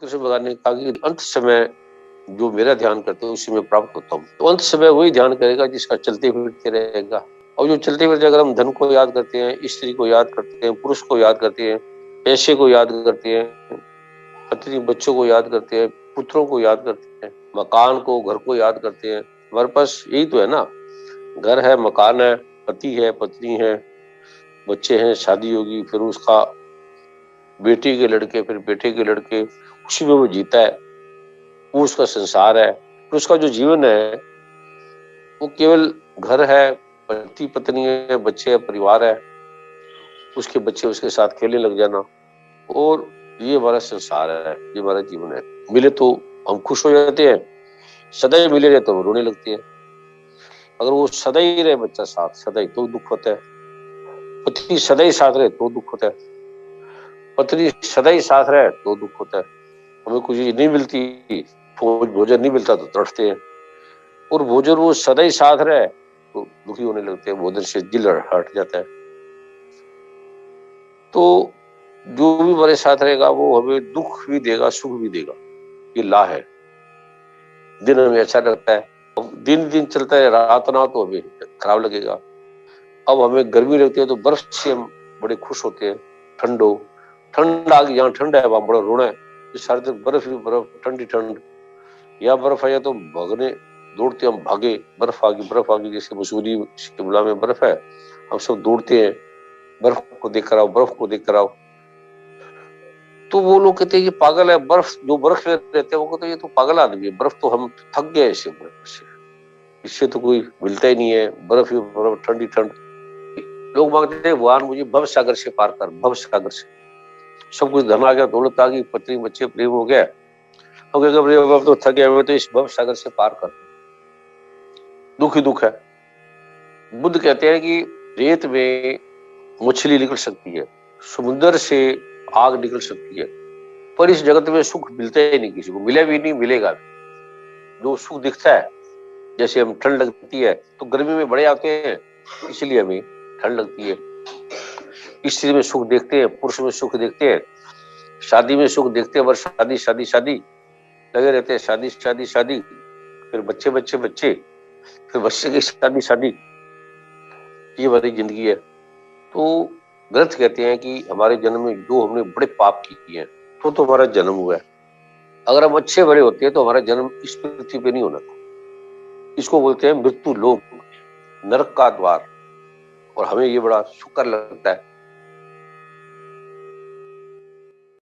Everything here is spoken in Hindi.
कृष्ण भगवान ने कहा कि अंत समय जो मेरा ध्यान करते हैं उसी में प्राप्त होता हूँ। तो अंत समय वही ध्यान करेगा जिसका चलते फिरते रहेगा। और जो चलते फिरते, अगर हम धन को याद करते हैं, स्त्री को याद करते हैं, पुरुष को याद करते हैं, पैसे को याद करते हैं, पत्नी बच्चों को याद करते हैं, पुत्रों को याद करते हैं, मकान को, घर को याद करते हैं। हमारे पास यही तो है ना, घर है, मकान है, पति है, पत्नी है, बच्चे हैं, शादी होगी, फिर उसका बेटी के लड़के, फिर बेटे के लड़के, उसी में वो जीता है, वो उसका संसार है। फिर उसका जो जीवन है वो केवल घर है, पति पत्नी है, बच्चे है, परिवार है, उसके बच्चे उसके साथ खेलने लग जाना, और ये हमारा संसार है, ये हमारा जीवन है। मिले तो हम खुश हो जाते हैं, सदैव मिले रहे तो हम रोने लगते हैं। अगर वो सदैव रहे बच्चा साथ, सदैव, तो दुख होता है। पति सदैव साथ रहे तो दुख होता है, पत्नी सदैव साथ रहे तो दुख होता है। हमें कुछ चीज नहीं मिलती, भोजन नहीं मिलता तो तड़पते हैं, और भोजन वो सदैव साथ रहे तो दुखी होने लगते हैं, भोजन से दिल हट जाता है। तो जो भी हमारे साथ रहेगा वो हमें दुख भी देगा, सुख भी देगा, ये ला है। दिन हमें अच्छा लगता है, अब दिन दिन चलता है, रात ना तो हमें खराब लगेगा। अब हमें गर्मी लगती है तो बर्फ से हम बड़े खुश होते हैं, ठंडो, ठंड आ गई, जहाँ ठंड है वहां बड़ा रोना है, सारे दिन बर्फ ही बर्फ, ठंडी ठंड, या बर्फ आया तो भागने दौड़ते हम, भागे, बर्फ आ गई, बर्फ आ गई, जैसे मसूरी शिमला में बर्फ है, हम सब दौड़ते हैं, बर्फ को देख कर आओ, बर्फ को देख कर आओ। तो वो लोग कहते हैं ये पागल है, बर्फ, जो बर्फ में रहते हैं वो कहते हैं ये तो पागल आदमी है, बर्फ तो हम थक गए इससे, बर्फ से, इससे तो कोई मिलता ही नहीं है, बर्फ ही बर्फ, ठंडी ठंड। लोग मांगते हैं भगवान मुझे भव सागर से पार कर, भव सागर से। सब कुछ धन आ गया, दौलत आ गई, पत्नी बच्चे प्रेम हो गया, अब तो थक गया, मैं तो इस भव सागर से पार कर। दुख ही दुख है। बुद्ध कहते हैं कि रेत में मछली निकल सकती है, समुद्र से आग निकल सकती है, पर इस जगत में सुख मिलता ही नहीं, किसी को मिले भी नहीं, मिलेगा भी। जो सुख दिखता है, जैसे हम ठंड लगती है तो गर्मी में बड़े आते हैं, इसलिए हमें ठंड लगती है। स्त्री में सुख देखते हैं, पुरुष में सुख देखते हैं, शादी में सुख देखते हैं, बस शादी शादी शादी लगे रहते हैं, शादी शादी शादी, फिर बच्चे बच्चे बच्चे, फिर बच्चे की शादी शादी, ये हमारी जिंदगी है। तो ग्रंथ कहते हैं कि हमारे जन्म में जो हमने बड़े पाप किए हैं तो हमारा जन्म हुआ है। अगर हम अच्छे बड़े होते हैं तो हमारा जन्म इस पृथ्वी पे नहीं होना था। इसको बोलते हैं मृत्यु लोक, नरक का द्वार। और हमें ये बड़ा शुक्र लगता है